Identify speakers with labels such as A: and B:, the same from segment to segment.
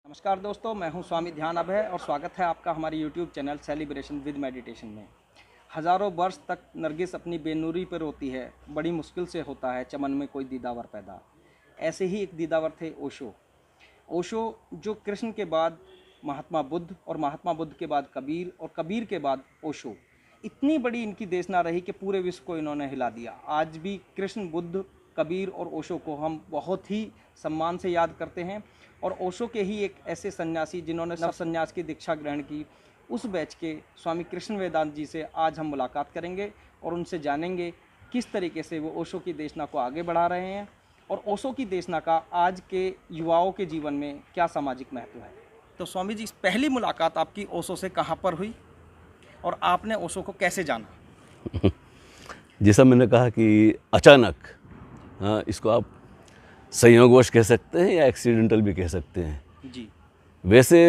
A: नमस्कार दोस्तों, मैं हूं स्वामी ध्यान अभय और स्वागत है आपका हमारे YouTube channel celebration with meditation में। हज़ारों वर्ष तक नरगिस अपनी बेनूरी पर रोती है, बड़ी मुश्किल से होता है चमन में कोई दीदावर पैदा। ऐसे ही एक दीदावर थे ओशो। ओशो जो कृष्ण के बाद महात्मा बुद्ध और महात्मा बुद्ध के बाद कबीर और कबीर के बाद ओशो, इतनी बड़ी इनकी देशना रही कि पूरे विश्व को इन्होंने हिला दिया। आज भी कृष्ण, बुद्ध, कबीर और ओशो को हम बहुत ही सम्मान से याद करते हैं और ओशो के ही एक ऐसे सन्यासी जिन्होंने नव संन्यास की दीक्षा ग्रहण की, उस बैच के स्वामी कृष्ण वेदांत जी से आज हम मुलाकात करेंगे और उनसे जानेंगे किस तरीके से वो ओशो की देशना को आगे बढ़ा रहे हैं और ओशो की देशना का आज के युवाओं के जीवन में क्या सामाजिक महत्व है। तो स्वामी जी, पहली मुलाकात आपकी ओशो से कहाँ पर हुई और आपने ओशो को कैसे जाना?
B: जैसा मैंने कहा कि अचानक, हाँ, इसको आप संयोगवश कह सकते हैं या एक्सीडेंटल भी कह सकते हैं
A: जी
B: वैसे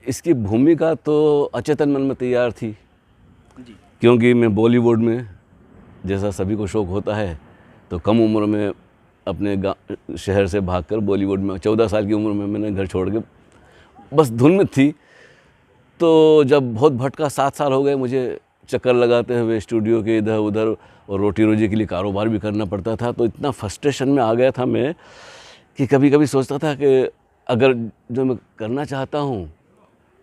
B: इसकी भूमिका तो अचेतन मन में तैयार थी
A: जी
B: क्योंकि मैं बॉलीवुड में, जैसा सभी को शौक़ होता है, तो कम उम्र में अपने शहर से भागकर बॉलीवुड में 14 साल की उम्र में मैंने घर छोड़ के बस धुन में थी। तो जब बहुत भटका, 7 साल हो गए मुझे चक्कर लगाते हुए स्टूडियो के इधर उधर, और रोटी रोजी के लिए कारोबार भी करना पड़ता था। तो इतना फ्रस्ट्रेशन में आ गया था मैं कि कभी कभी सोचता था कि अगर जो मैं करना चाहता हूँ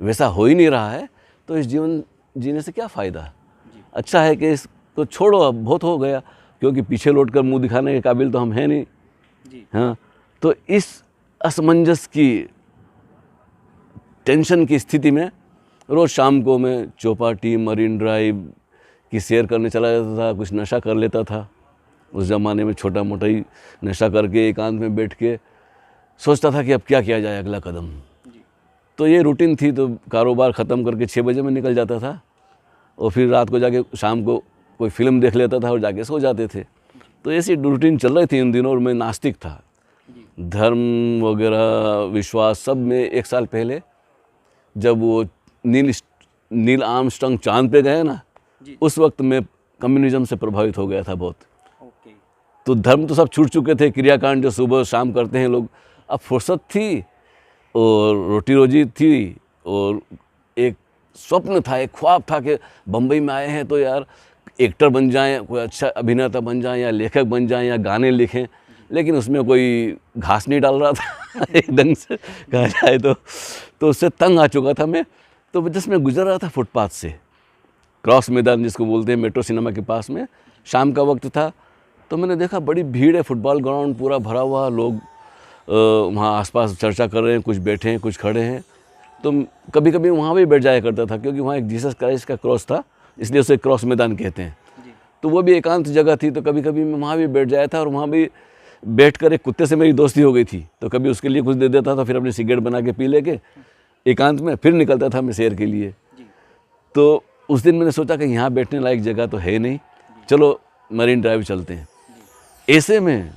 B: वैसा हो ही नहीं रहा है तो इस जीवन जीने से क्या फ़ायदा। अच्छा है कि इसको छोड़ो, अब बहुत हो गया, क्योंकि पीछे लौट कर मुँह दिखाने के काबिल तो हम हैं नहीं
A: जी।
B: हाँ, तो इस असमंजस की, टेंशन की स्थिति में रोज़ शाम को मैं चौपाटी, मरीन ड्राइव की सैर करने चला जाता था, कुछ नशा कर लेता था। उस ज़माने में छोटा मोटा ही नशा करके एकांत में बैठ के सोचता था कि अब क्या किया जाए, अगला कदम। तो ये रूटीन थी। तो कारोबार ख़त्म करके 6 बजे में निकल जाता था और फिर रात को जाके शाम को कोई फ़िल्म देख लेता था और जाके सो जाते थे। तो ऐसी रूटीन चल रही थी इन दिनों। और मैं नास्तिक था, धर्म वगैरह विश्वास सब में। 1 साल पहले जब वो नील आर्मस्ट्रांग चाँद पे गए ना, उस वक्त मैं कम्युनिज्म से प्रभावित हो गया था बहुत। तो धर्म तो सब छूट चुके थे, क्रियाकांड जो सुबह शाम करते हैं लोग। अब फुर्सत थी और रोटी रोजी थी और एक स्वप्न था, एक ख्वाब था कि बम्बई में आए हैं तो यार एक्टर बन जाएं, कोई अच्छा अभिनेता बन जाएं या लेखक बन जाएं या गाने लिखें। लेकिन उसमें कोई घास नहीं डाल रहा था एक ढंग से कहा जाए तो उससे तंग आ चुका था मैं। तो जैसे मैं गुजर रहा था फुटपाथ से, क्रॉस मैदान जिसको बोलते हैं, मेट्रो सिनेमा के पास में, शाम का वक्त था। तो मैंने देखा बड़ी भीड़ है, फुटबॉल ग्राउंड पूरा भरा हुआ, लोग वहाँ आसपास चर्चा कर रहे हैं, कुछ बैठे हैं कुछ खड़े हैं। तो कभी कभी वहाँ भी बैठ जाया करता था क्योंकि वहाँ एक जीसस क्राइस्ट का क्रॉस था, इसलिए उसे क्रॉस मैदान कहते हैं। तो वो भी एकांत जगह थी, तो कभी कभी मैं वहाँ भी बैठ जाया था। और वहाँ भी बैठकर एक कुत्ते से मेरी दोस्ती हो गई थी, तो कभी उसके लिए कुछ दे देता था, फिर अपनी सिगरेट बना के पी लेके एकांत में फिर निकलता था मैं सैर के लिए। तो उस दिन मैंने सोचा कि यहाँ बैठने लायक जगह तो है नहीं, चलो मरीन ड्राइव चलते हैं। ऐसे में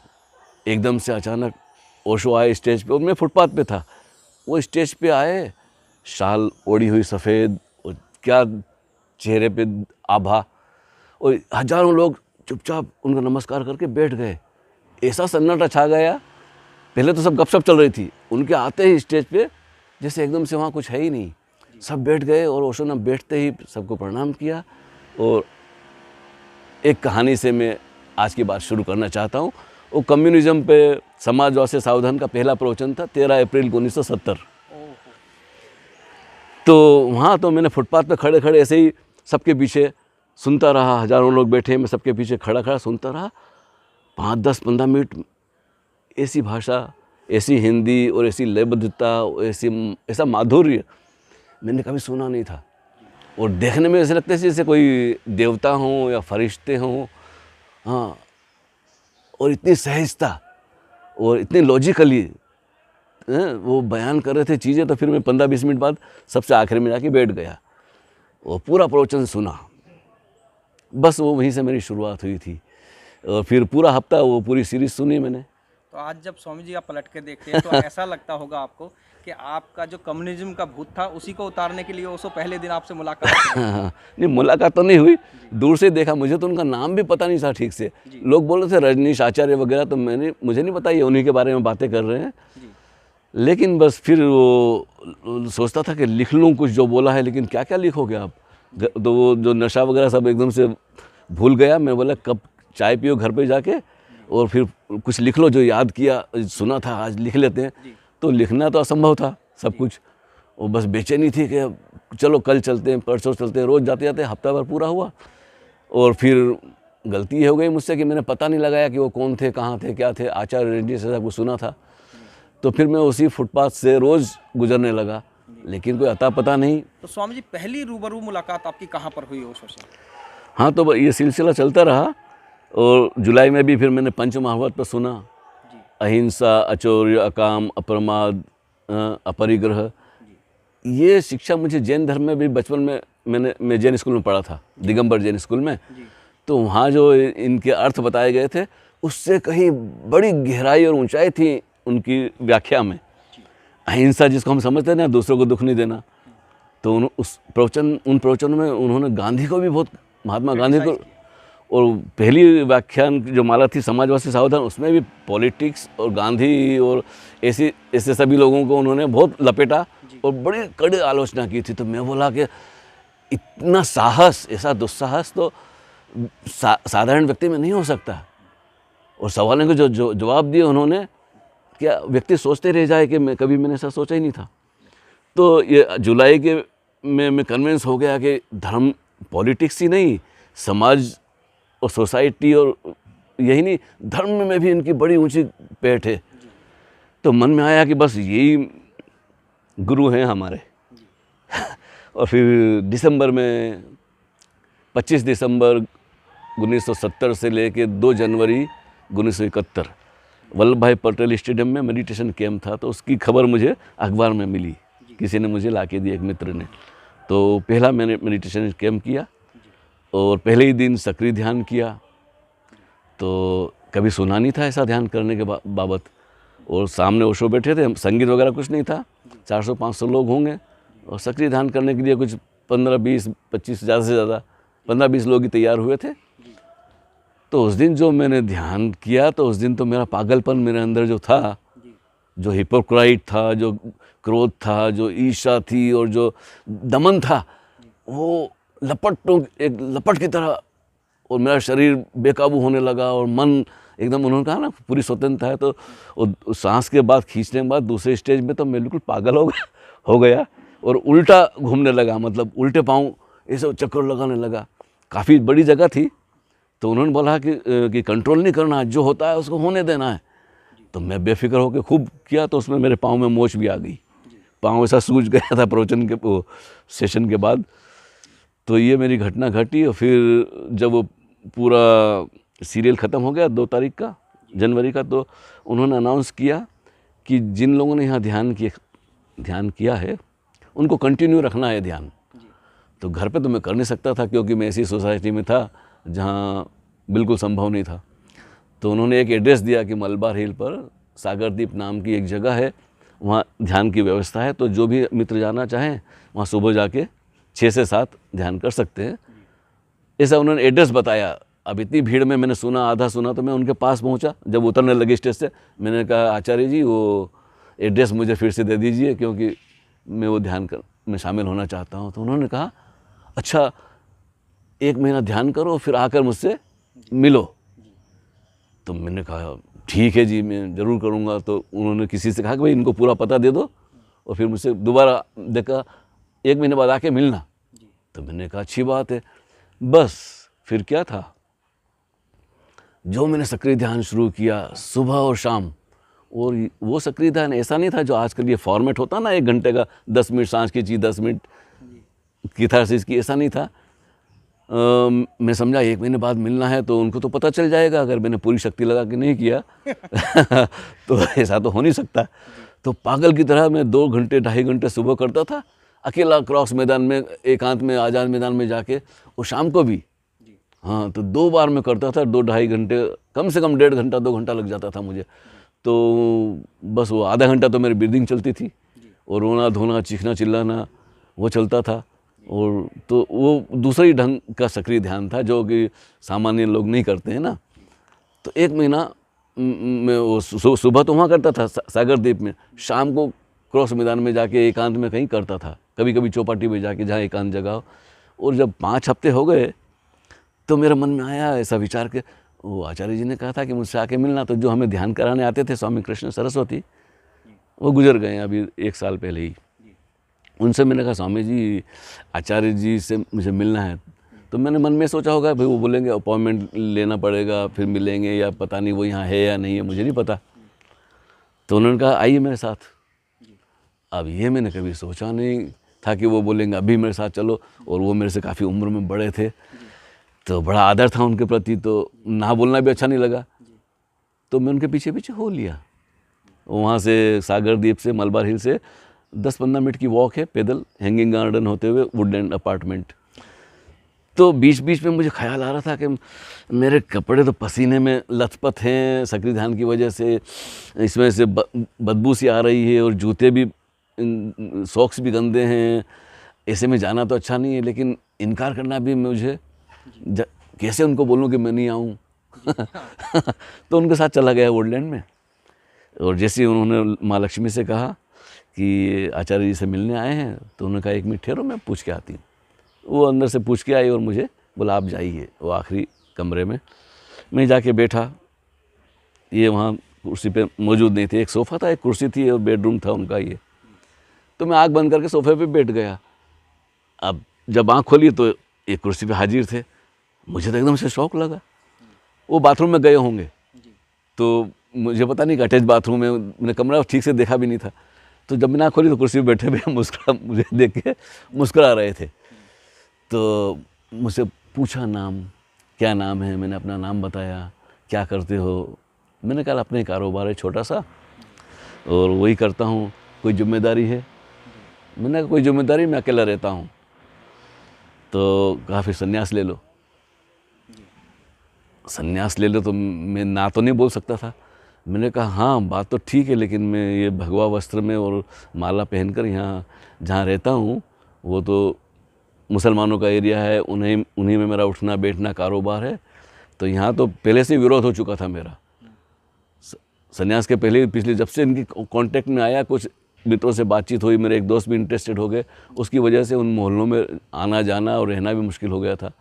B: एकदम से अचानक ओशो आए स्टेज पे और मैं फुटपाथ पे था। वो स्टेज पे आए, शाल ओढ़ी हुई सफ़ेद, और क्या चेहरे पे आभा, और हजारों लोग चुपचाप उनका नमस्कार करके बैठ गए। ऐसा सन्नाटा छा गया। पहले तो सब गपशप चल रही थी, उनके आते ही स्टेज पे जैसे एकदम से वहाँ कुछ है ही नहीं, सब बैठ गए। और ओशो ने बैठते ही सबको प्रणाम किया। और एक कहानी से मैं आज की बात शुरू करना चाहता हूँ। वो कम्युनिज्म पे समाजवाद से सावधान का पहला प्रवचन था, 13 अप्रैल 1970। तो वहाँ तो मैंने फुटपाथ पे खड़े खड़े ऐसे ही सबके पीछे सुनता रहा। हजारों लोग बैठे, मैं सबके पीछे खड़ा खड़ा सुनता रहा। 5, 10, 15 मिनट ऐसी भाषा, ऐसी हिंदी और ऐसी लयबद्धता, ऐसा माधुर्य मैंने कभी सुना नहीं था। और देखने में ऐसे लगता है जैसे कोई देवता हों या फरिश्ते हों। हाँ, और इतनी सहजता और इतनी लॉजिकली वो बयान कर रहे थे चीज़ें। तो फिर मैं 15-20 मिनट बाद सबसे आखिर में जाके बैठ गया और पूरा प्रवचन सुना। बस वो वहीं से मेरी शुरुआत हुई थी और फिर पूरा हफ्ता वो पूरी सीरीज़ सुनी मैंने।
A: तो आज जब स्वामी जी आप पलट के देखते हैं तो ऐसा लगता होगा आपको कि आपका जो कम्युनिज्म का भूत था उसी को उतारने के लिए ओशो पहले दिन आपसे मुलाकात
B: हाँ, नहीं मुलाकात तो नहीं हुई, दूर से देखा। मुझे तो उनका नाम भी पता नहीं था ठीक से। लोग बोल रहे थे रजनीश आचार्य वगैरह, तो मुझे नहीं पता ये उन्हीं के बारे में बातें कर रहे हैं। लेकिन बस फिर वो सोचता था कि लिख लूँ कुछ जो बोला है, लेकिन क्या क्या लिखोगे आप। तो वो जो नशा वगैरह सब एकदम से भूल गया। मैं बोला कब चाय पियो घर पे जाके और फिर कुछ लिख लो जो याद किया, सुना था आज लिख लेते हैं। तो लिखना तो असंभव था सब कुछ, और बस बेचैनी थी कि चलो कल चलते हैं, परसों चलते हैं। रोज़ जाते जाते हफ्ता भर पूरा हुआ, और फिर गलती ये हो गई मुझसे कि मैंने पता नहीं लगाया कि वो कौन थे, कहाँ थे, क्या थे। आचार्य रेड्डी से सब कुछ सुना था, तो फिर मैं उसी फुटपाथ से रोज़ गुजरने लगा, लेकिन कोई अता पता नहीं।
A: तो स्वामी जी, पहली रूबरू मुलाकात आपकी कहाँ पर हुई ओशो से?
B: हाँ, तो ये सिलसिला चलता रहा, और जुलाई में भी फिर मैंने पंच महावाक्य पर सुना, अहिंसा, अचौर्य, अकाम, अप्रमाद, अपरिग्रह। ये शिक्षा मुझे जैन धर्म में भी बचपन में मैं जैन स्कूल में पढ़ा था, दिगंबर जैन स्कूल में। तो वहाँ जो इनके अर्थ बताए गए थे, उससे कहीं बड़ी गहराई और ऊंचाई थी उनकी व्याख्या में। अहिंसा जिसको हम समझते हैं ना, दूसरों को दुख नहीं देना, तो उन प्रवचनों में उन्होंने गांधी को भी बहुत, महात्मा गांधी को, और पहली व्याख्यान जो माला थी समाजवाद से सावधान, उसमें भी पॉलिटिक्स और गांधी और ऐसे सभी लोगों को उन्होंने बहुत लपेटा और बड़ी कड़ी आलोचना की थी। तो मैं बोला कि इतना साहस, ऐसा दुस्साहस तो साधारण व्यक्ति में नहीं हो सकता। और सवालों को जो जवाब दिए उन्होंने, क्या व्यक्ति सोचते रह जाए कि मैंने ऐसा सोचा ही नहीं था। तो ये जुलाई के में मैं कन्विंस हो गया कि धर्म पॉलिटिक्स ही नहीं, समाज और सोसाइटी और यही नहीं, धर्म में भी इनकी बड़ी ऊंची पैठ है। तो मन में आया कि बस यही गुरु हैं हमारे। और फिर दिसंबर में 25 दिसंबर 1970 से लेके 2 जनवरी 1971 वल्लभ भाई पटेल स्टेडियम में मेडिटेशन कैंप था। तो उसकी खबर मुझे अखबार में मिली, किसी ने मुझे ला के दी, एक मित्र ने। तो पहला मैंने मेडिटेशन कैंप किया, और पहले ही दिन सक्रिय ध्यान किया। तो कभी सुना नहीं था ऐसा ध्यान करने के बाबत। और सामने ओशो बैठे थे, संगीत वगैरह कुछ नहीं था, 400-500 लोग होंगे, और सक्रिय ध्यान करने के लिए कुछ 15-20-25, ज़्यादा से ज़्यादा 15-20 लोग ही तैयार हुए थे। तो उस दिन जो मैंने ध्यान किया, तो उस दिन तो मेरा पागलपन मेरे अंदर जो था, जो हिपोक्राइट था, जो क्रोध था, जो ईर्ष्या थी और जो दमन था, वो एक लपट की तरह, और मेरा शरीर बेकाबू होने लगा, और मन एकदम, उन्होंने कहा ना पूरी स्वतंत्रता है। तो सांस के बाद, खींचने के बाद दूसरे स्टेज में तो मैं बिल्कुल पागल हो गया, और उल्टा घूमने लगा, मतलब उल्टे पाँव ऐसे चक्कर लगाने लगा। काफ़ी बड़ी जगह थी, तो उन्होंने बोला कि कंट्रोल नहीं करना है, जो होता है उसको होने देना है। तो मैं बेफिक्र होकर खूब किया, तो उसमें मेरे पाँव में मोच भी आ गई, पाँव ऐसा सूज गया था प्रवचन के सेशन के बाद। तो ये मेरी घटना घटी। और फिर जब वो पूरा सीरियल ख़त्म हो गया 2 तारीख का जनवरी का, तो उन्होंने अनाउंस किया कि जिन लोगों ने यहाँ ध्यान किया है उनको कंटिन्यू रखना है ध्यान। तो घर पे तो मैं कर नहीं सकता था, क्योंकि मैं ऐसी सोसाइटी में था जहाँ बिल्कुल संभव नहीं था। तो उन्होंने एक एड्रेस दिया कि मलबार हिल पर सागरदीप नाम की एक जगह है, वहाँ ध्यान की व्यवस्था है। तो जो भी मित्र जाना चाहें वहाँ सुबह जाके 6 से 7 ध्यान कर सकते हैं, ऐसा उन्होंने एड्रेस बताया। अब इतनी भीड़ में मैंने सुना, आधा सुना, तो मैं उनके पास पहुंचा। जब उतरने लगे स्टेज से, मैंने कहा आचार्य जी वो एड्रेस मुझे फिर से दे दीजिए, क्योंकि मैं वो ध्यान में शामिल होना चाहता हूं। तो उन्होंने कहा अच्छा 1 महीना ध्यान करो, फिर आकर मुझसे मिलो। तो मैंने कहा ठीक है जी, मैं ज़रूर करूँगा। तो उन्होंने किसी से कहा कि भाई इनको पूरा पता दे दो, और फिर मुझसे दोबारा देखा 1 महीने बाद आके मिलना। तो मैंने कहा अच्छी बात है। बस फिर क्या था, जो मैंने सक्रिय ध्यान शुरू किया सुबह और शाम, और वो सक्रिय ध्यान ऐसा नहीं था जो आजकल ये फॉर्मेट होता ना 1 घंटे का, 10 मिनट सांस खींची, 10 मिनट कैथारसिस की, ऐसा नहीं था। मैं समझा 1 महीने बाद मिलना है तो उनको तो पता चल जाएगा अगर मैंने पूरी शक्ति लगा के नहीं किया तो ऐसा तो हो नहीं सकता। तो पागल की तरह मैं 2 घंटे 2.5 घंटे सुबह करता था, अकेला क्रॉस मैदान में, एकांत में, आज़ाद मैदान में जाके, और शाम को भी। हाँ, तो 2 बार मैं करता था, 2-2.5 घंटे, कम से कम 1.5 घंटा 2 घंटा लग जाता था मुझे। तो बस वो आधा घंटा तो मेरी ब्रीदिंग चलती थी, और रोना धोना, चीखना चिल्लाना वो चलता था। और तो वो दूसरे ढंग का सक्रिय ध्यान था जो कि सामान्य लोग नहीं करते हैं ना। तो 1 महीना मैं वो सुबह तो वहाँ करता था सागरदीप में, शाम को क्रॉस मैदान में जाके एकांत में कहीं करता था, कभी कभी चौपाटी में जाके जहाँ एकांत जगह हो। और जब 5 हफ्ते हो गए तो मेरे मन में आया ऐसा विचार कि वो आचार्य जी ने कहा था कि मुझसे आके मिलना। तो जो हमें ध्यान कराने आते थे स्वामी कृष्ण सरस्वती, वो गुजर गए अभी 1 साल पहले ही। उनसे मैंने कहा स्वामी जी आचार्य जी से मुझे मिलना है। तो मैंने मन में सोचा होगा भाई वो बोलेंगे अपॉइंटमेंट लेना पड़ेगा, फिर मिलेंगे, या पता नहीं वो यहाँ है या नहीं है, मुझे नहीं पता। तो उन्होंने कहा आइए मेरे साथ। अब ये मैंने कभी सोचा नहीं था कि वो बोलेंगे अभी मेरे साथ चलो, और वो मेरे से काफ़ी उम्र में बड़े थे, तो बड़ा आदर था उनके प्रति, तो ना बोलना भी अच्छा नहीं लगा। तो मैं उनके पीछे पीछे हो लिया। वहाँ से सागर द्वीप से, मलबार हिल से 10-15 मिनट की वॉक है पैदल, हैंगिंग गार्डन होते हुए वुडलैंड अपार्टमेंट। तो बीच बीच में मुझे ख्याल आ रहा था कि मेरे कपड़े तो पसीने में लथपथ हैं सक्रिय ध्यान की वजह से, इसमें से बदबू सी आ रही है, और जूते भी, सॉक्स भी गंदे हैं, ऐसे में जाना तो अच्छा नहीं है, लेकिन इनकार करना भी मुझे कैसे उनको बोलूं कि मैं नहीं आऊं। तो उनके साथ चला गया वुडलैंड में। और जैसे ही उन्होंने माँ लक्ष्मी से कहा कि आचार्य जी से मिलने आए हैं, तो उन्होंने कहा 1 मिनट ठहरो मैं पूछ के आती हूँ। वो अंदर से पूछ के आई और मुझे बोला आप जाइए। वो आखिरी कमरे में मैं जाके बैठा। ये वहाँ कुर्सी पे मौजूद नहीं थे, एक सोफ़ा था, एक कुर्सी थी, और बेडरूम था उनका ये। तो मैं आँख बंद करके सोफे पे बैठ गया। अब जब आँख खोली तो एक कुर्सी पे हाजिर थे। मुझे तो एकदम से शौक लगा। वो बाथरूम में गए होंगे, तो मुझे पता नहीं कि अटैच बाथरूम है, मैंने कमरा ठीक से देखा भी नहीं था। तो जब मैंने आँख खोली तो कुर्सी पे बैठे हुए मुझे देख के मुस्कुरा रहे थे। तो मुझसे पूछा नाम, क्या नाम है? मैंने अपना नाम बताया। क्या करते हो? मैंने कहा अपने कारोबार है छोटा सा, और वही करता हूँ। कोई जिम्मेदारी है? मैंने कहा कोई जिम्मेदारी, मैं अकेला रहता हूँ। तो कहा फिर संन्यास ले लो। संन्यास ले लो, तो मैं ना तो नहीं बोल सकता था। मैंने कहा हाँ बात तो ठीक है, लेकिन मैं ये भगवा वस्त्र में और माला पहनकर यहाँ जहाँ रहता हूँ वो तो मुसलमानों का एरिया है, उन्हीं में मेरा उठना बैठना कारोबार है। तो यहाँ तो पहले से विरोध हो चुका था मेरा। संन्यास के पहले पिछले जब से इनकी कांटेक्ट में आया, कुछ मित्रों से बातचीत हुई, मेरे एक दोस्त भी इंटरेस्टेड हो गए, उसकी वजह से उन मोहल्लों में आना जाना और रहना भी मुश्किल हो गया था।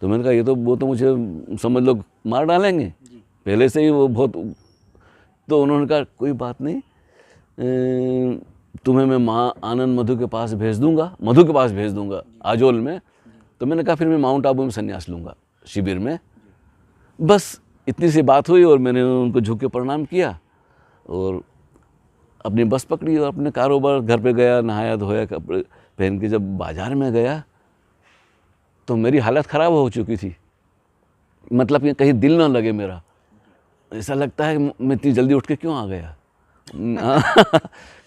B: तो मैंने कहा ये तो वो तो मुझे समझ लो मार डालेंगे पहले से ही वो बहुत। तो उन्होंने कहा कोई बात नहीं, तुम्हें मैं माँ आनंद मधु के पास भेज दूंगा आजोल में। तो मैंने कहा फिर मैं माउंट आबू में संन्यास लूँगा शिविर में। बस इतनी सी बात हुई और मैंने उनको झुक के प्रणाम किया और अपनी बस पकड़ी और अपने कारोबार, घर पे गया, नहाया धोया, कपड़े पहन के जब बाज़ार में गया तो मेरी हालत ख़राब हो चुकी थी। मतलब कि कहीं दिल ना लगे मेरा, ऐसा लगता है कि मैं इतनी जल्दी उठ के क्यों आ गया।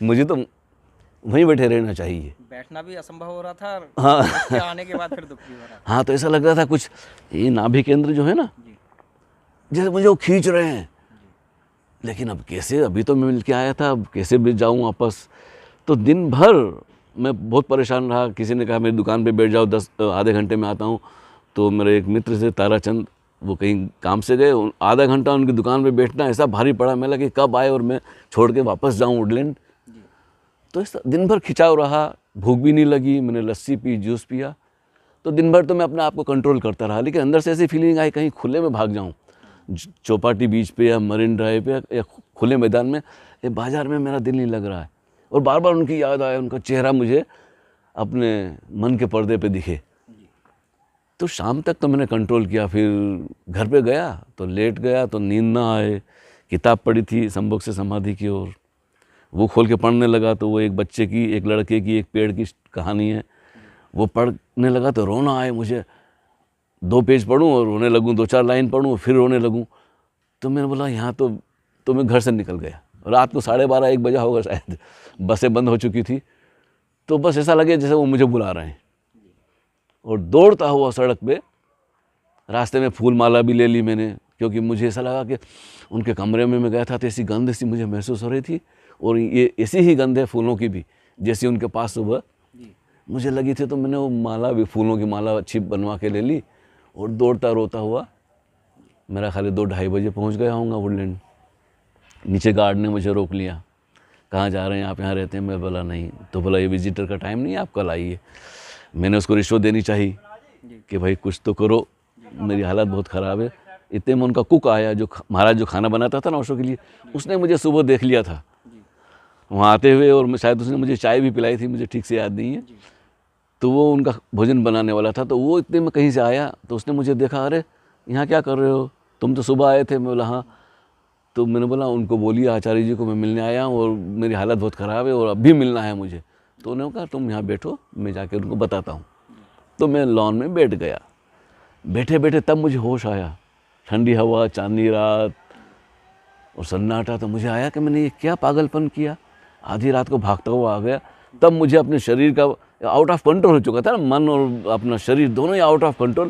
B: मुझे तो वहीं बैठे रहना चाहिए।
A: बैठना भी असंभव हो रहा था,
B: हाँ
A: आने के बाद फिर दुख भी हो रहा था।
B: हाँ, तो ऐसा लग रहा था कुछ ये नाभि केंद्र जो है ना, जैसे मुझे वो खींच रहे हैं। लेकिन अब कैसे, अभी तो मैं मिल के आया था, अब कैसे भी जाऊँ वापस। तो दिन भर मैं बहुत परेशान रहा। किसी ने कहा मेरी दुकान पे बैठ जाओ, आधे घंटे में आता हूँ। तो मेरे एक मित्र थे ताराचंद, वो कहीं काम से गए, आधा घंटा उनकी दुकान पे बैठना ऐसा भारी पड़ा। मैं लगा कि कब आए और मैं छोड़ के वापस जाऊँ वुडलैंड। तो इस दिन भर खिंचाव रहा, भूख भी नहीं लगी। मैंने लस्सी पी, जूस पिया। तो दिन भर तो मैं अपने आप को कंट्रोल करता रहा, लेकिन अंदर से ऐसी फीलिंग आई कहीं खुले में भाग जाऊँ, चौपाटी बीच पे या मरीन ड्राइव पे या खुले मैदान में। ये बाज़ार में मेरा दिल नहीं लग रहा है। और बार बार उनकी याद आए, उनका चेहरा मुझे अपने मन के पर्दे पे दिखे। तो शाम तक तो मैंने कंट्रोल किया। फिर घर पे गया तो लेट गया, तो नींद ना आए। किताब पढ़ी थी संभोग से समाधि की ओर, वो खोल के पढ़ने लगा। तो वो एक बच्चे की, एक लड़के की, एक पेड़ की कहानी है। वो पढ़ने लगा तो रोना आए मुझे। 2 पेज पढ़ूं और रोने लगूं, 2-4 लाइन पढ़ूं फिर रोने लगूं। तो मैंने बोला यहाँ तो मैं घर से निकल गया। रात को 12:30-1 बजा होगा शायद, बसें बंद हो चुकी थी। तो बस ऐसा लगे जैसे वो मुझे बुला रहे हैं। और दौड़ता हुआ सड़क पे, रास्ते में फूल माला भी ले ली मैंने, क्योंकि मुझे ऐसा लगा कि उनके कमरे में मैं गया था तो ऐसी गंध सी मुझे महसूस हो रही थी। और ये ऐसी ही गंध है फूलों की भी, जैसी उनके पास सुबह मुझे लगी थी। तो मैंने वो माला भी, फूलों की माला अच्छी बनवा के ले ली और दौड़ता रोता हुआ मेरा ख्याल 2-2:30 बजे पहुंच गया होऊंगा वुडलैंड। नीचे गार्ड ने मुझे रोक लिया, कहाँ जा रहे हैं आप, यहाँ रहते हैं? मैं बोला नहीं। तो बोला ये विजिटर का टाइम नहीं है, आप कल आइए। मैंने उसको रिश्वत देनी चाहिए कि भाई कुछ तो करो, मेरी हालत बहुत ख़राब है। इतने में उनका कुक आया, जो महाराज जो खाना बनाता था ना औरतों के लिए, उसने मुझे सुबह देख लिया था वहाँ आते हुए, और शायद उसने मुझे चाय भी पिलाई थी, मुझे ठीक से याद नहीं है। तो वो उनका भोजन बनाने वाला था, तो वो इतने में कहीं से आया, तो उसने मुझे देखा, अरे यहाँ क्या कर रहे हो, तुम तो सुबह आए थे। मैं बोला हाँ। तो मैंने बोला उनको बोलिए आचार्य जी को मैं मिलने आया हूँ और मेरी हालत बहुत ख़राब है और अब भी मिलना है मुझे। तो उन्होंने कहा तुम यहाँ बैठो, मैं जाके उनको बताता हूँ। तो मैं लॉन में बैठ गया। बैठे बैठे तब मुझे होश आया, ठंडी हवा, चांदनी रात और सन्नाटा। तो मुझे आया कि मैंने ये क्या पागलपन किया, आधी रात को भागता हुआ आ गया। तब मुझे अपने शरीर का आउट ऑफ कंट्रोल हो चुका था ना, मन और अपना शरीर दोनों ही आउट ऑफ कंट्रोल।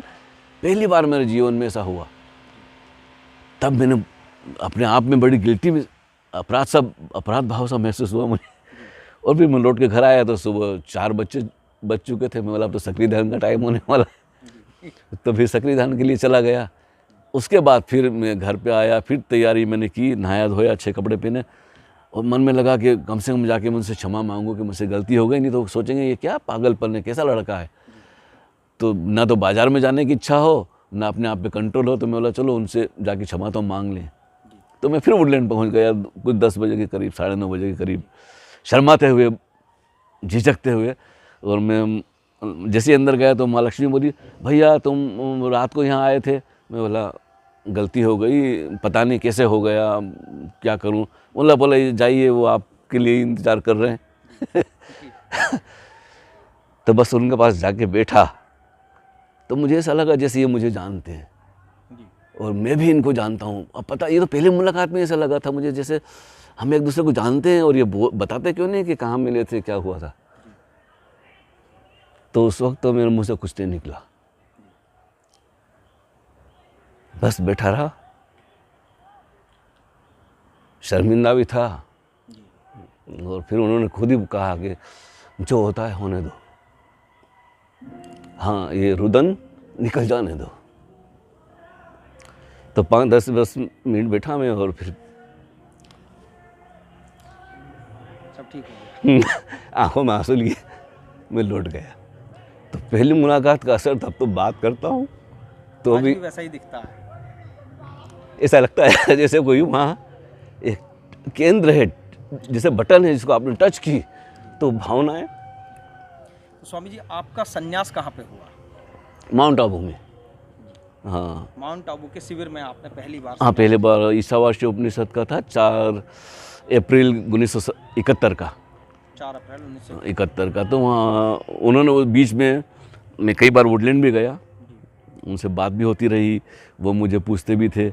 B: पहली बार मेरे जीवन में ऐसा हुआ। तब मैंने अपने आप में बड़ी गिल्टी में अपराध भाव सा महसूस हुआ मुझे। और फिर मैं लौट के घर आया तो सुबह 4 बज चुके थे। मैं बोला अब तो सक्रिय ध्यान का टाइम होने वाला है। तो फिर सक्रिय ध्यान के लिए चला गया। उसके बाद फिर मैं घर पे आया, फिर तैयारी मैंने की, नहाया धोया, अच्छे कपड़े पहने, और मन में लगा कि कम से कम जाके मुझसे क्षमा मांगू कि मुझसे गलती हो गई, नहीं तो सोचेंगे ये क्या पागलपन है, कैसा लड़का है। तो ना तो बाज़ार में जाने की इच्छा हो, ना अपने आप पे कंट्रोल हो। तो मैं बोला चलो उनसे जाके क्षमा तो मांग लें। तो मैं फिर वुडलैंड पहुंच गया कुछ 10 बजे के करीब, 9:30 बजे के करीब, शर्माते हुए, झिझकते हुए। और मैं जैसे अंदर गया तो माँ लक्ष्मी बोली भैया तुम रात को यहाँ आए थे। मैं बोला गलती हो गई, पता नहीं कैसे हो गया, क्या करूँ। बोला जाइए, वो आपके लिए इंतज़ार कर रहे हैं। तो बस उनके पास जाके बैठा तो मुझे ऐसा लगा जैसे ये मुझे जानते हैं और मैं भी इनको जानता हूँ। अब पता, ये तो पहले मुलाकात में ऐसा लगा था मुझे जैसे हम एक दूसरे को जानते हैं, और ये बताते क्यों नहीं कि कहाँ मिले थे, क्या हुआ था। तो उस वक्त तो मेरे मुँह से कुछ नहीं निकला, बस बैठा रहा। शर्मिंदा भी था, और फिर उन्होंने खुद ही कहा कि जो होता है होने दो, हाँ ये रुदन निकल जाने दो। तो 5-10 मिनट बैठा मैं, और फिर
A: सब ठीक हो गया।
B: आंखों में आंसू लिए मैं लौट गया। तो पहली मुलाकात का असर, तब तो बात करता हूँ तो
A: आज
B: भी
A: भी वैसा ही दिखता है।
B: ऐसा लगता है जैसे कोई वहाँ एक केंद्र है, जैसे बटन है जिसको आपने टच की तो भावनाएं।
A: तो स्वामी जी आपका संन्यास कहाँ पे हुआ?
B: माउंट आबू में। हाँ
A: माउंट आबू के शिविर में आपने पहली बार?
B: हाँ, पहले बार ईशावास्य उपनिषद का था, 4 अप्रैल 1971 का,
A: 4 अप्रैल 1971
B: 71 का। तो वहाँ उन्होंने वो बीच में, मैं कई बार वुडलैंड भी गया, उनसे बात भी होती रही। वो मुझे पूछते भी थे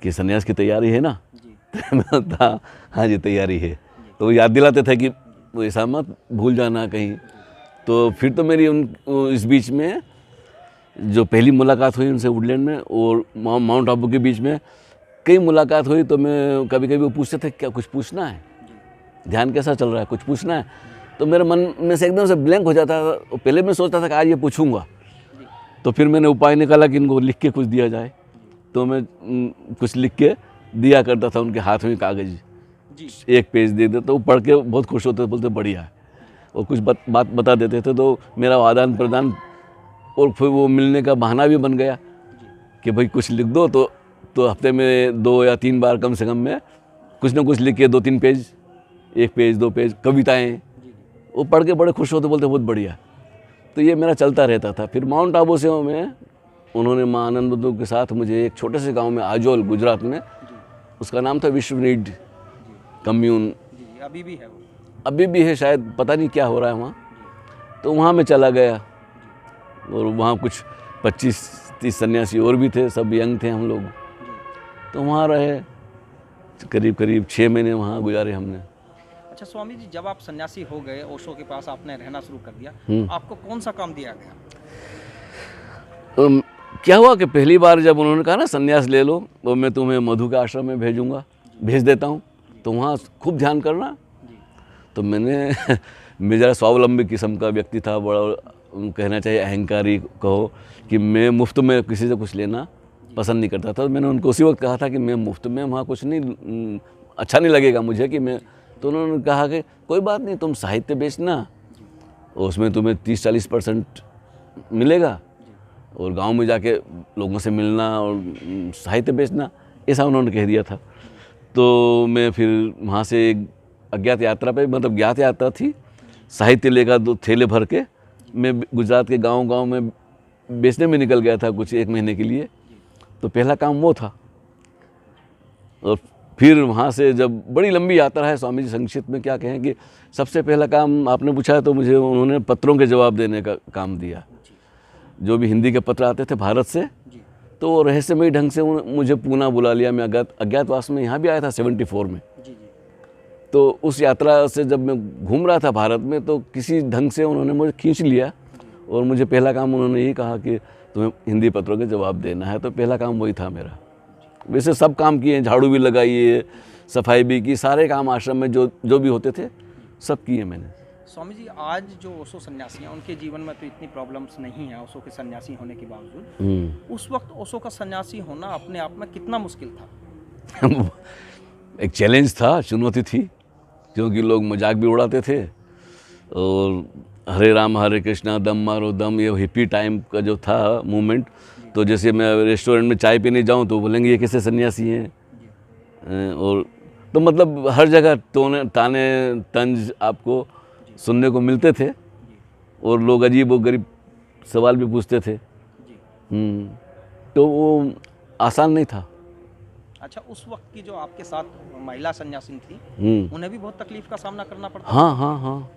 B: कि सन्यास की तैयारी है ना?
A: जी।
B: मैं था हाँ जी तैयारी है। तो वो याद दिलाते थे कि वो ऐसा मत भूल जाना कहीं। तो फिर तो मेरी इस बीच में जो पहली मुलाकात हुई उनसे वुडलैंड में और माउंट आबू के बीच में कई मुलाकात हुई। तो मैं कभी कभी वो पूछते थे क्या कुछ पूछना है, ध्यान कैसा चल रहा है, कुछ पूछना है। तो मेरे मन में से एकदम से ब्लैंक हो जाता था। पहले मैं सोचता था कि आज ये पूछूंगा, तो फिर मैंने उपाय निकाला कि इनको लिख के कुछ दिया जाए। तो मैं कुछ लिख के दिया करता था उनके हाथ में कागज़, 1 पेज दे देता, तो वो पढ़ के बहुत खुश होते, बोलते बढ़िया है, और कुछ बात बता देते थे। तो मेरा आदान प्रदान, और फिर वो मिलने का बहाना भी बन गया कि भाई कुछ लिख दो। तो हफ्ते में 2 या 3 बार कम से कम में कुछ ना कुछ लिख के 2-3 पेज, 1 पेज 2 पेज कविताएँ, वो पढ़ के बड़े खुश होते, बोलते बहुत बढ़िया। तो ये मेरा चलता रहता था। फिर माउंट आबू से में उन्होंने माँ आनंद बंधु के साथ मुझे एक छोटे से गांव में आजोल गुजरात में, उसका नाम था विश्व नीड कम्यून,
A: अभी भी है वो?
B: अभी भी है शायद, पता नहीं क्या हो रहा है वहाँ। तो वहाँ मैं चला गया, और वहाँ कुछ 25-30 सन्यासी और भी थे, सब यंग थे हम लोग। तो वहाँ रहे करीब 6 महीने वहाँ गुजारे हमने।
A: अच्छा स्वामी जी, जब आप सन्यासी हो गए, ओशो के पास आपने रहना शुरू कर दिया, आपको कौन सा काम दिया गया?
B: क्या हुआ कि पहली बार जब उन्होंने कहा ना संन्यास ले लो, वो मैं तुम्हें मधु के आश्रम में भेज देता हूँ, तो वहाँ खूब ध्यान करना। तो मैं ज़रा स्वावलंबी किस्म का व्यक्ति था, बड़ा कहना चाहिए अहंकारी कहो, कि मैं मुफ्त में किसी से कुछ लेना पसंद नहीं करता था। मैंने उनको उसी वक्त कहा था कि मैं मुफ्त में वहाँ कुछ नहीं, अच्छा नहीं लगेगा मुझे कि मैं तो उन्होंने कहा कि कोई बात नहीं, तुम साहित्य बेचना और उसमें तुम्हें 30-40% मिलेगा, और गांव में जाके लोगों से मिलना और साहित्य बेचना, ऐसा उन्होंने कह दिया था। तो मैं फिर वहाँ से एक अज्ञात यात्रा पे, मतलब ज्ञात यात्रा थी, साहित्य लेकर 2 थैले भर के मैं गुजरात के गांव-गांव में बेचने में निकल गया था कुछ 1 महीने के लिए। तो पहला काम वो था। और फिर वहाँ से जब बड़ी लंबी यात्रा है, स्वामी जी संक्षिप्त में क्या कहें कि सबसे पहला काम आपने पूछा है तो मुझे उन्होंने पत्रों के जवाब देने का काम दिया। जो भी हिंदी के पत्र आते थे भारत से, तो वो रहस्यमयी ढंग से मुझे पूना बुला लिया। मैं अज्ञातवास में यहाँ भी आया था 74 में। तो उस यात्रा से जब मैं घूम रहा था भारत में, तो किसी ढंग से उन्होंने मुझे खींच लिया और मुझे पहला काम उन्होंने यही कहा कि तुम्हें हिंदी पत्रों के जवाब देना है। तो पहला काम वही था मेरा। वैसे सब काम किए, झाड़ू भी लगाई है, सफाई भी की, सारे काम आश्रम में जो भी होते थे सब किए मैंने।
A: स्वामी जी, आज जो ओशो सन्यासी हैं उनके जीवन में तो इतनी प्रॉब्लम्स नहीं है ओशो के सन्यासी होने के बावजूद। उस वक्त ओशो का सन्यासी होना अपने आप में कितना मुश्किल था?
B: एक चैलेंज था, चुनौती थी, क्योंकि लोग मजाक भी उड़ाते थे और हरे राम हरे कृष्णा दम मारो दम, ये हिप्पी टाइम का जो था मूवमेंट। तो जैसे मैं रेस्टोरेंट में चाय पीने जाऊं तो बोलेंगे ये कैसे सन्यासी हैं, और तो मतलब हर जगह ताने तंज आपको सुनने को मिलते थे और लोग अजीब और गरीब सवाल भी पूछते थे। तो वो आसान नहीं था।
A: अच्छा, उस वक्त की जो आपके साथ महिला सन्यासी थी, उन्हें भी बहुत तकलीफ का सामना करना पड़ता?
B: हाँ,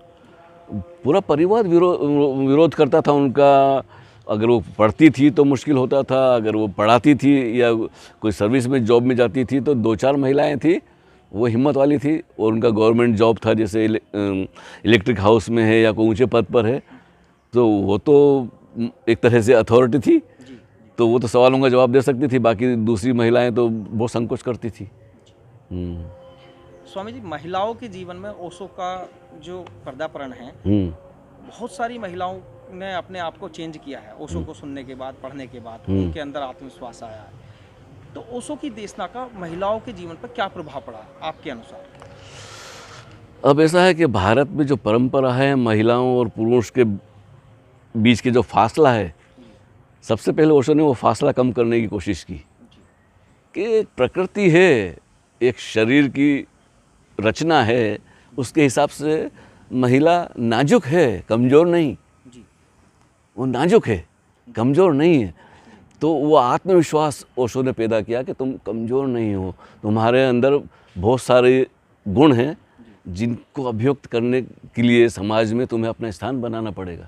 B: पूरा परिवार विरोध करता था उनका। अगर वो पढ़ती थी तो मुश्किल होता था, अगर वो पढ़ाती थी या कोई सर्विस में जॉब में जाती थी तो 2-4 महिलाएं थी, वो हिम्मत वाली थी और उनका गवर्नमेंट जॉब था, जैसे इलेक्ट्रिक हाउस में है या कोई ऊंचे पद पर है, तो वो तो एक तरह से अथॉरिटी थी, तो वो तो सवालों का जवाब दे सकती थी। बाकी दूसरी महिलाएं तो बहुत संकोच करती थी।
A: स्वामी जी, महिलाओं के जीवन में ओशो का जो पर्दापरण है, बहुत सारी महिलाओं ने अपने आप को चेंज किया है ओशो को सुनने के बाद, पढ़ने के बाद। उनके अंदर आत्मविश्वास आया है। तो ओशो की देशना का महिलाओं के जीवन पर क्या प्रभाव पड़ा आपके अनुसार?
B: अब ऐसा है कि भारत में जो परंपरा है, महिलाओं और पुरुष के बीच के जो फासला है, सबसे पहले ओशो ने वो फासला कम करने की कोशिश की कि एक प्रकृति है, एक शरीर की रचना है, उसके हिसाब से महिला नाजुक है, कमज़ोर नहीं। वो नाजुक है, कमज़ोर नहीं है। तो वो आत्मविश्वास ओशो ने पैदा किया कि तुम कमज़ोर नहीं हो, तुम्हारे अंदर बहुत सारे गुण हैं जिनको अभिव्यक्त करने के लिए समाज में तुम्हें अपना स्थान बनाना पड़ेगा।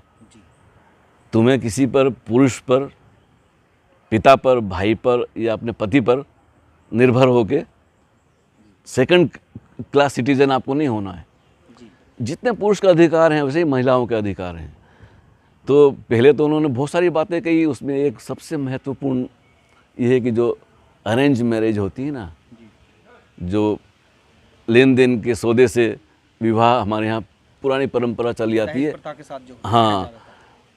B: तुम्हें किसी पर, पुरुष पर, पिता पर, भाई पर या अपने पति पर निर्भर होके सेकंड क्लास सिटीजन आपको नहीं होना है। जितने पुरुष का अधिकार हैं वैसे ही महिलाओं के अधिकार हैं। तो पहले तो उन्होंने बहुत सारी बातें कही, उसमें एक सबसे महत्वपूर्ण ये है कि जो अरेंज मैरिज होती है ना, जो लेन देन के सौदे से विवाह हमारे यहाँ पुरानी परंपरा चली आती है,
A: प्रथा के साथ जो
B: हाँ,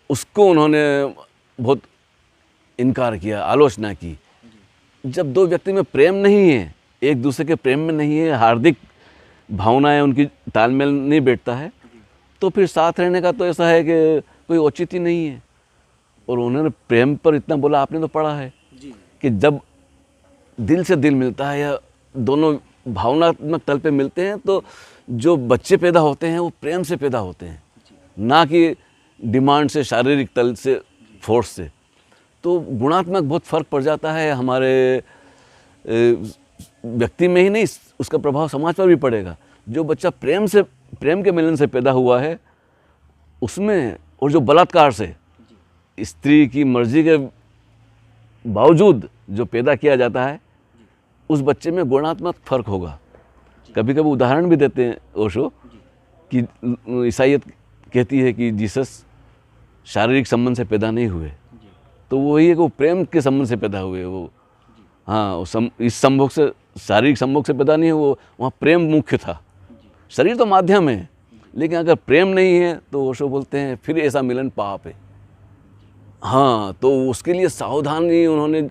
B: उसको उन्होंने बहुत इनकार किया, आलोचना की। जब 2 व्यक्ति में प्रेम नहीं है, एक दूसरे के प्रेम में नहीं है, हार्दिक भावनाएं उनकी तालमेल नहीं बैठता है, तो फिर साथ रहने का तो ऐसा है कि कोई औचित्य नहीं है। और उन्होंने प्रेम पर इतना बोला, आपने तो पढ़ा है कि जब दिल से दिल मिलता है या दोनों भावनात्मक तल पे मिलते हैं तो जो बच्चे पैदा होते हैं वो प्रेम से पैदा होते हैं, ना कि डिमांड से, शारीरिक तल से, फोर्स से। तो गुणात्मक बहुत फ़र्क पड़ जाता है हमारे व्यक्ति में ही नहीं, उसका प्रभाव समाज पर भी पड़ेगा। जो बच्चा प्रेम के मिलन से पैदा हुआ है उसमें, और जो बलात्कार से, स्त्री की मर्जी के बावजूद जो पैदा किया जाता है, उस बच्चे में गुणात्मक फ़र्क होगा। कभी कभी उदाहरण भी देते हैं ओशो कि ईसाईयत कहती है कि जीसस शारीरिक संबंध से पैदा नहीं हुए, तो वही है कि वो प्रेम के संबंध से पैदा हुए। वो हाँ, इस संभोग से, शारीरिक संभोग से पैदा नहीं हुआ, वहाँ प्रेम मुख्य था। शरीर तो माध्यम है, लेकिन अगर प्रेम नहीं है तो ओशो बोलते हैं फिर ऐसा मिलन पाप है। हाँ, तो उसके लिए सावधानी उन्होंने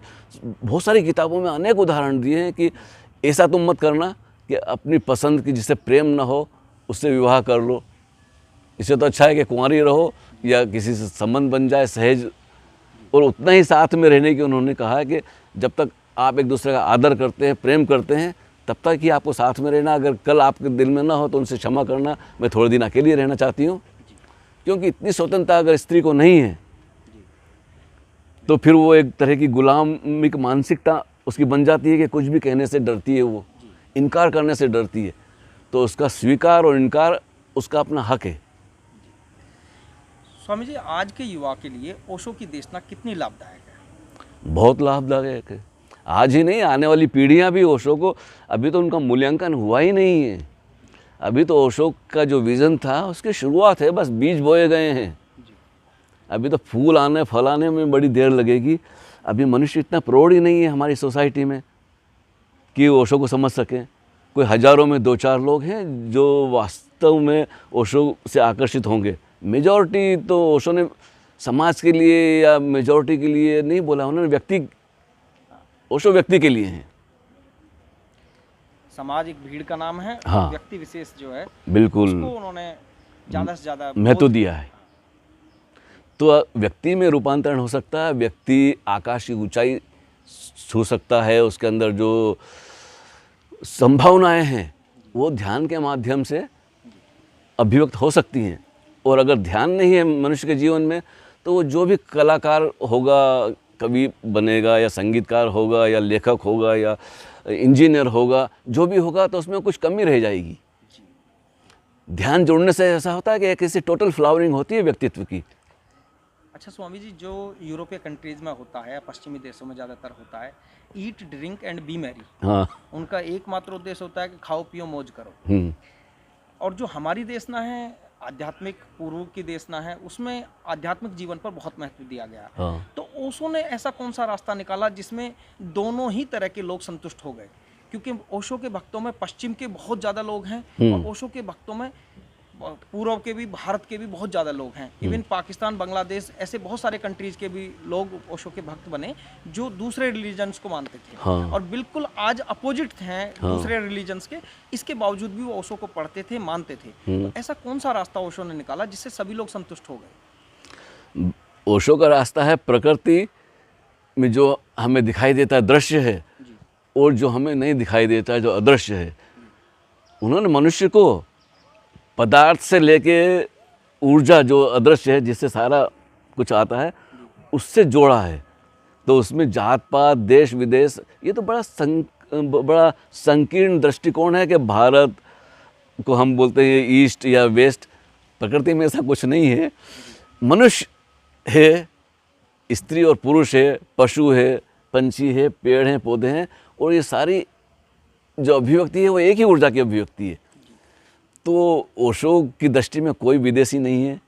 B: बहुत सारी किताबों में अनेक उदाहरण दिए हैं कि ऐसा तुम मत करना कि अपनी पसंद की जिससे प्रेम ना हो उससे विवाह कर लो। इससे तो अच्छा है कि कुंवारी रहो या किसी से संबंध बन जाए सहज। और उतना ही साथ में रहने की उन्होंने कहा कि जब तक आप एक दूसरे का आदर करते हैं, प्रेम करते हैं, तब तक ही आपको साथ में रहना। अगर कल आपके दिल में ना हो तो उनसे क्षमा करना, मैं थोड़े दिन अकेले रहना चाहती हूँ। क्योंकि इतनी स्वतंत्रता अगर स्त्री को नहीं है तो फिर वो एक तरह की गुलामिक मानसिकता उसकी बन जाती है कि कुछ भी कहने से डरती है, वो इनकार करने से डरती है। तो उसका स्वीकार और इनकार उसका अपना हक है।
A: स्वामी जी, आज के युवा के लिए ओशो की देशना कितनी लाभदायक है?
B: बहुत लाभदायक है। आज ही नहीं, आने वाली पीढ़ियां भी ओशो को, अभी तो उनका मूल्यांकन हुआ ही नहीं है। अभी तो ओशो का जो विज़न था उसकी शुरुआत है, बस बीज बोए गए हैं। अभी तो फूल आने फल आने में बड़ी देर लगेगी। अभी मनुष्य इतना प्रौढ़ ही नहीं है हमारी सोसाइटी में कि ओशो को समझ सकें। कोई हज़ारों में 2-4 लोग हैं जो वास्तव में ओशो से आकर्षित होंगे। मेजॉरिटी तो ओशो ने समाज के लिए या मेजॉरिटी के लिए नहीं बोला, उन्होंने ओशो व्यक्ति के लिए हैं।
A: समाज एक भीड़ का नाम है,
B: हाँ,
A: व्यक्ति विशेष जो है
B: बिल्कुल
A: उसको उन्होंने ज़्यादा से ज़्यादा
B: महत्व दिया है। तो व्यक्ति में रूपांतरण हो सकता है, व्यक्ति आकाश की ऊंचाई छू सकता है, उसके अंदर जो संभावनाएं हैं वो ध्यान के माध्यम से अभिव्यक्त हो सकती हैं। और अगर ध्यान नहीं है मनुष्य के जीवन में तो वो जो भी कलाकार होगा, कवि बनेगा या संगीतकार होगा या लेखक होगा या इंजीनियर होगा, जो भी होगा तो उसमें कुछ कमी रह जाएगी। ध्यान जोड़ने से ऐसा होता है कि किसी टोटल फ्लावरिंग होती है व्यक्तित्व की।
A: अच्छा स्वामी जी, जो यूरोपीय कंट्रीज में होता है, पश्चिमी देशों में ज़्यादातर होता है, eat drink and B Mary.
B: हाँ,
A: उनका एकमात्र उद्देश्य होता है कि खाओ पियो मौज करो। और जो हमारी देशना है, आध्यात्मिक पूर्व की देशना है, उसमें आध्यात्मिक जीवन पर बहुत महत्व दिया गया है।
B: हाँ।
A: तो ओशो ने ऐसा कौन सा रास्ता निकाला जिसमें दोनों ही तरह के लोग संतुष्ट हो गए? क्योंकि ओशो के भक्तों में पश्चिम के बहुत ज़्यादा लोग हैं और ओशो के भक्तों में पूर्व के भी, भारत के भी बहुत ज़्यादा लोग हैं। इवन पाकिस्तान, बांग्लादेश, ऐसे बहुत सारे कंट्रीज के भी लोग ओशो के भक्त बने जो दूसरे रिलीजन्स को मानते थे।
B: हाँ।
A: और बिल्कुल आज अपोजिट हैं दूसरे रिलीजन्स के, इसके बावजूद भी वो ओशो को पढ़ते थे, मानते थे। तो ऐसा कौन सा रास्ता ओशो ने निकाला जिससे सभी लोग संतुष्ट हो गए?
B: ओशो का रास्ता है प्रकृति में जो हमें दिखाई देता है दृश्य है, और जो हमें नहीं दिखाई देता है जो अदृश्य है। उन्होंने मनुष्य को पदार्थ से लेके ऊर्जा जो अदृश्य है, जिससे सारा कुछ आता है, उससे जोड़ा है। तो उसमें जात पात, देश विदेश, ये तो बड़ा संकीर्ण दृष्टिकोण है कि भारत को हम बोलते हैं ईस्ट या वेस्ट। प्रकृति में ऐसा कुछ नहीं है। मनुष्य है, स्त्री और पुरुष है, पशु है, पंछी है, पेड़ हैं, पौधे हैं, और ये सारी जो अभिव्यक्ति है वो एक ही ऊर्जा की अभिव्यक्ति है। तो ओशो की दृष्टि में कोई विदेशी नहीं है,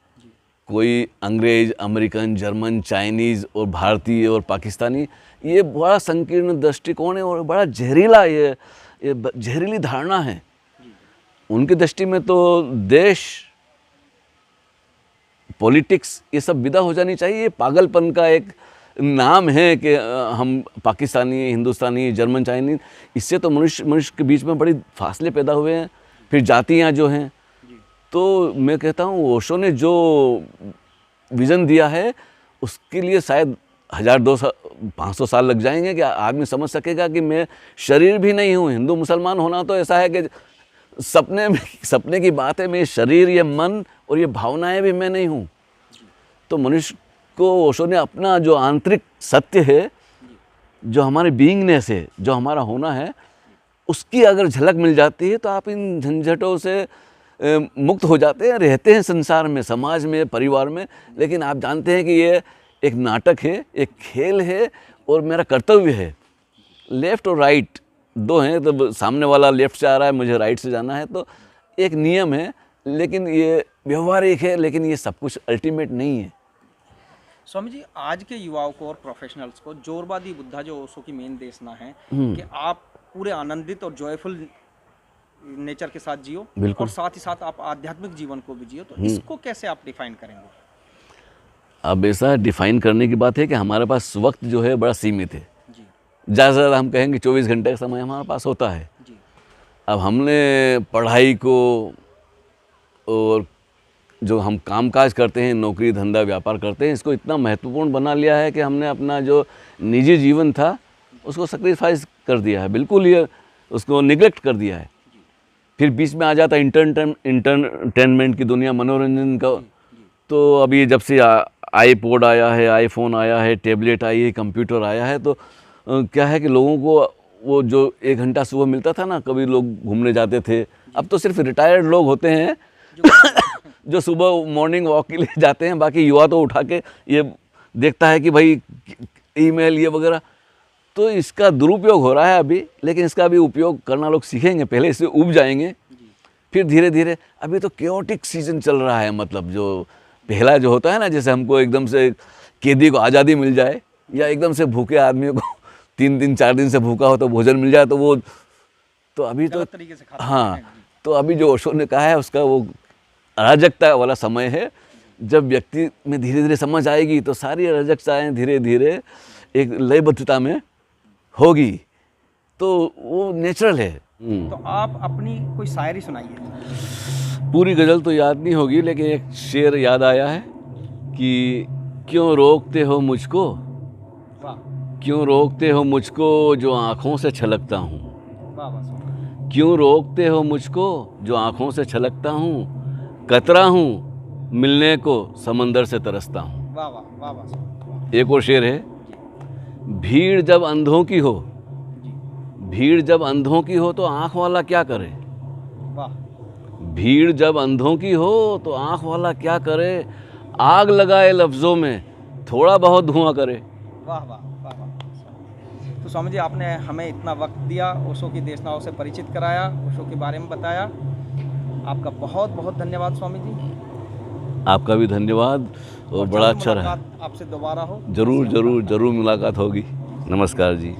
B: कोई अंग्रेज, अमेरिकन, जर्मन, चाइनीज़ और भारतीय और पाकिस्तानी। ये बड़ा संकीर्ण दृष्टिकोण है और बड़ा जहरीला, ये जहरीली धारणा है। उनकी दृष्टि में तो देश, पॉलिटिक्स, ये सब विदा हो जानी चाहिए। पागलपन का एक नाम है कि हम पाकिस्तानी, हिंदुस्तानी, जर्मन, चाइनीज, इससे तो मनुष्य के बीच में बड़ी फासले पैदा हुए हैं। फिर जातियाँ जो हैं, तो मैं कहता हूँ ओशो ने जो विज़न दिया है उसके लिए शायद 1000-200-500 साल लग जाएंगे कि आदमी समझ सकेगा कि मैं शरीर भी नहीं हूँ। हिंदू मुसलमान होना तो ऐसा है कि सपने की बात है, मैं शरीर, ये मन और ये भावनाएं भी मैं नहीं हूँ। तो मनुष्य को ओशो ने अपना जो आंतरिक सत्य है, जो हमारे बीइंगनेस है, जो हमारा होना है, उसकी अगर झलक मिल जाती है तो आप इन झंझटों से मुक्त हो जाते हैं, रहते हैं संसार में, समाज में, परिवार में। लेकिन आप जानते हैं कि ये एक नाटक है, एक खेल है और मेरा कर्तव्य है। लेफ़्ट और राइट दो हैं, तो सामने वाला लेफ़्ट से आ रहा है, मुझे राइट से जाना है, तो एक नियम है, लेकिन ये व्यवहारिक है, लेकिन ये सब कुछ अल्टीमेट नहीं है।
A: स्वामी जी, आज के युवाओं को और प्रोफेशनल्स को जोरवादी बुद्धा जो ओशो की मेन देशना है कि आप पूरे आनंदित और जॉयफुल नेचर के साथ जियो और साथ ही साथ आप आध्यात्मिक जीवन को भी जियो, तो इसको कैसे आप डिफाइन करेंगे?
B: अब ऐसा डिफाइन करने की बात है कि हमारे पास वक्त जो है बड़ा सीमित है। ज़्यादा से ज़्यादा हम कहेंगे 24 घंटे का समय हमारे पास होता है। अब हमने पढ़ाई को और जो हम कामकाज करते हैं, नौकरी धंधा व्यापार करते हैं, इसको इतना महत्वपूर्ण बना लिया है कि हमने अपना जो निजी जीवन था उसको सेक्रीफाइस कर दिया है, बिल्कुल ये उसको निगलेक्ट कर दिया है। फिर बीच में आ जाता है इंटरटेनमेंट की दुनिया, मनोरंजन का। तो अभी जब से आईपॉड आया है, आईफोन आया है, टैबलेट आई है, कंप्यूटर आया है, तो क्या है कि लोगों को वो जो 1 घंटा सुबह मिलता था ना, कभी लोग घूमने जाते थे, अब तो सिर्फ रिटायर्ड लोग होते हैं जो सुबह मॉर्निंग वॉक के लिए जाते हैं। बाकी युवा तो उठा के ये देखता है कि भाई ईमेल ये वगैरह। तो इसका दुरुपयोग हो रहा है अभी, लेकिन इसका भी उपयोग करना लोग सीखेंगे, पहले इससे उब जाएंगे, फिर धीरे धीरे। अभी तो केओटिक सीजन चल रहा है, मतलब जो पहला जो होता है ना, जैसे हमको एकदम से कैदी को आज़ादी मिल जाए, या एकदम से भूखे आदमियों को 3 दिन 4 दिन से भूखा हो तो भोजन मिल जाए, तो वो तो अभी तो
A: तरीके से खाते
B: हाँ,
A: हैं।
B: तो अभी जो ओशो ने कहा है उसका वो अराजकता वाला समय है। जब व्यक्ति में धीरे धीरे समझ आएगी तो सारी अराजकताएँ धीरे धीरे एक लयबद्धता में होगी, तो वो नेचुरल है।
A: तो आप अपनी कोई शायरी सुनाइए।
B: पूरी गज़ल तो याद नहीं होगी, लेकिन एक शेर याद आया है कि क्यों रोकते हो मुझको,
A: वाह
B: क्यों रोकते हो मुझको जो आँखों से छलकता हूँ,
A: वाह वाह,
B: क्यों रोकते हो मुझको जो आँखों से छलकता हूँ, कतरा हूँ मिलने को समंदर से तरसता हूँ।
A: वाह वाह वाह वाह।
B: एक और शेर है, भीड़ जब अंधों की हो, भीड़ जब अंधों की हो तो आँख वाला क्या करे,
A: वाह
B: भीड़ जब अंधों की हो तो आँख वाला क्या करे, आग लगाए लफ्ज़ों में थोड़ा बहुत धुआं करे।
A: वाह वाह वाह वाह। तो स्वामी जी, आपने हमें इतना वक्त दिया, ओशो की देशनाओं से परिचित कराया, ओशो के बारे में बताया, आपका बहुत बहुत धन्यवाद स्वामी जी।
B: आपका भी धन्यवाद, और बड़ा
A: जल्द
B: अच्छा रहा।
A: मुलाकात आपसे दोबारा हो।
B: ज़रूर ज़रूर ज़रूर मुलाकात होगी। नमस्कार जी।